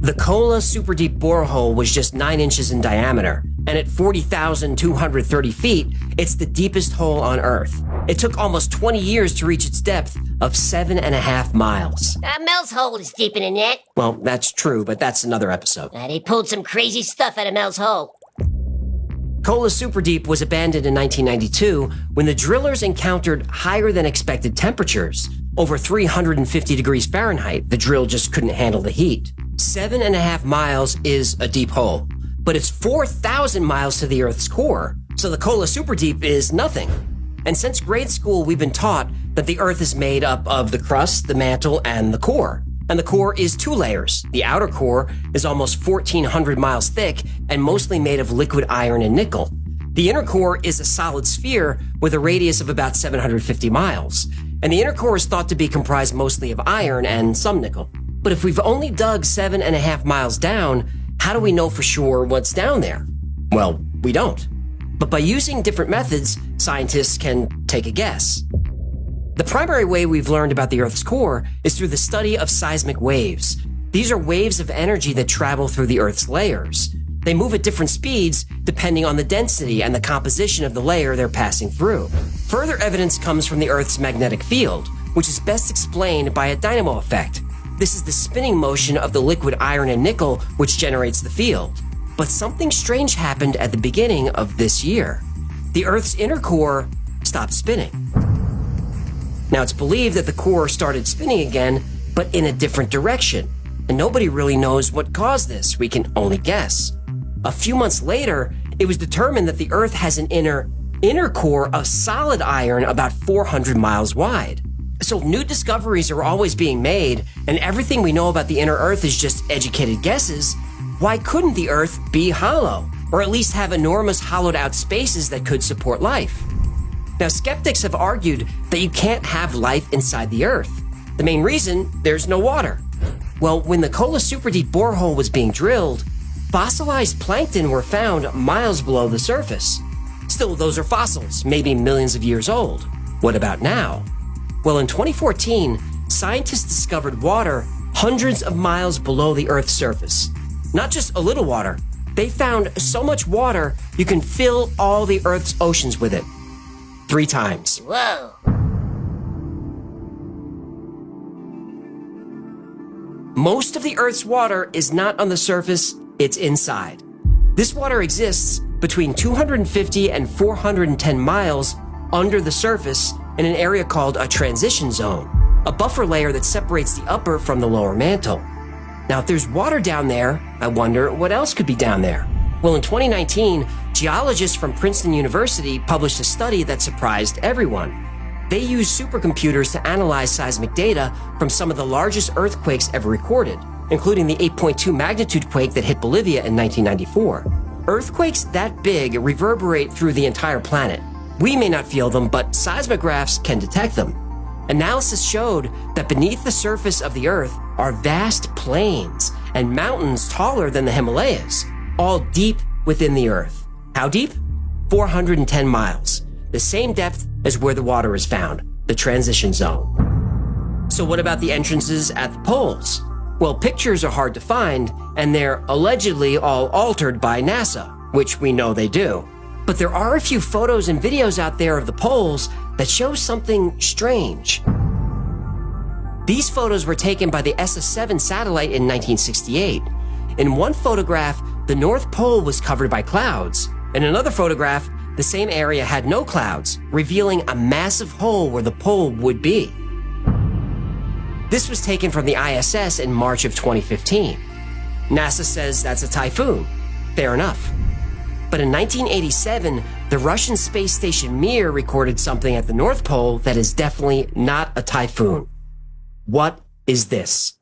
The Kola Super Deep Borehole was just 9 inches in diameter, and at 40,230 feet, it's the deepest hole on Earth. It took almost 20 years to reach its depth of 7.5 miles. Mel's hole is deeper than that. Well, that's true, but that's another episode. They pulled some crazy stuff out of Mel's hole. Kola Super Deep was abandoned in 1992 when the drillers encountered higher than expected temperatures. Over 350 degrees Fahrenheit, the drill just couldn't handle the heat. 7.5 miles is a deep hole, but it's 4,000 miles to the Earth's core, so the Kola Super Deep is nothing. And since grade school, we've been taught that the Earth is made up of the crust, the mantle, and the core. And the core is 2 layers. The outer core is almost 1,400 miles thick and mostly made of liquid iron and nickel. The inner core is a solid sphere with a radius of about 750 miles. And the inner core is thought to be comprised mostly of iron and some nickel. But if we've only dug 7.5 miles down, how do we know for sure what's down there? Well, we don't. But by using different methods, scientists can take a guess. The primary way we've learned about the Earth's core is through the study of seismic waves. These are waves of energy that travel through the Earth's layers. They move at different speeds depending on the density and the composition of the layer they're passing through. Further evidence comes from the Earth's magnetic field, which is best explained by a dynamo effect. This is the spinning motion of the liquid iron and nickel which generates the field. But something strange happened at the beginning of this year. The Earth's inner core stopped spinning. Now, it's believed that the core started spinning again, but in a different direction. And nobody really knows what caused this. We can only guess. A few months later, it was determined that the Earth has an inner core of solid iron about 400 miles wide. So new discoveries are always being made, and everything we know about the inner Earth is just educated guesses. Why couldn't the Earth be hollow, or at least have enormous hollowed out spaces that could support life? Now, skeptics have argued that you can't have life inside the Earth. The main reason, there's no water. Well, when the Kola Super Deep Borehole was being drilled, fossilized plankton were found miles below the surface. Still, those are fossils, maybe millions of years old. What about now? Well, in 2014, scientists discovered water hundreds of miles below the Earth's surface. Not just a little water. They found so much water, you can fill all the Earth's oceans with it. 3 times. Whoa. Most of the Earth's water is not on the surface, it's inside. This water exists between 250 and 410 miles under the surface in an area called a transition zone, a buffer layer that separates the upper from the lower mantle. Now, if there's water down there, I wonder what else could be down there. Well, in 2019, geologists from Princeton University published a study that surprised everyone. They used supercomputers to analyze seismic data from some of the largest earthquakes ever recorded, including the 8.2 magnitude quake that hit Bolivia in 1994. Earthquakes that big reverberate through the entire planet. We may not feel them, but seismographs can detect them. Analysis showed that beneath the surface of the Earth are vast plains and mountains taller than the Himalayas, all deep within the Earth. How deep? 410 miles, the same depth as where the water is found, the transition zone. So what about the entrances at the poles? Well, pictures are hard to find, and they're allegedly all altered by NASA, which we know they do. But there are a few photos and videos out there of the poles that show something strange. These photos were taken by the SS-7 satellite in 1968. In one photograph, the North Pole was covered by clouds. In another photograph, the same area had no clouds, revealing a massive hole where the pole would be. This was taken from the ISS in March of 2015. NASA says that's a typhoon. Fair enough. But in 1987, the Russian space station Mir recorded something at the North Pole that is definitely not a typhoon. What is this?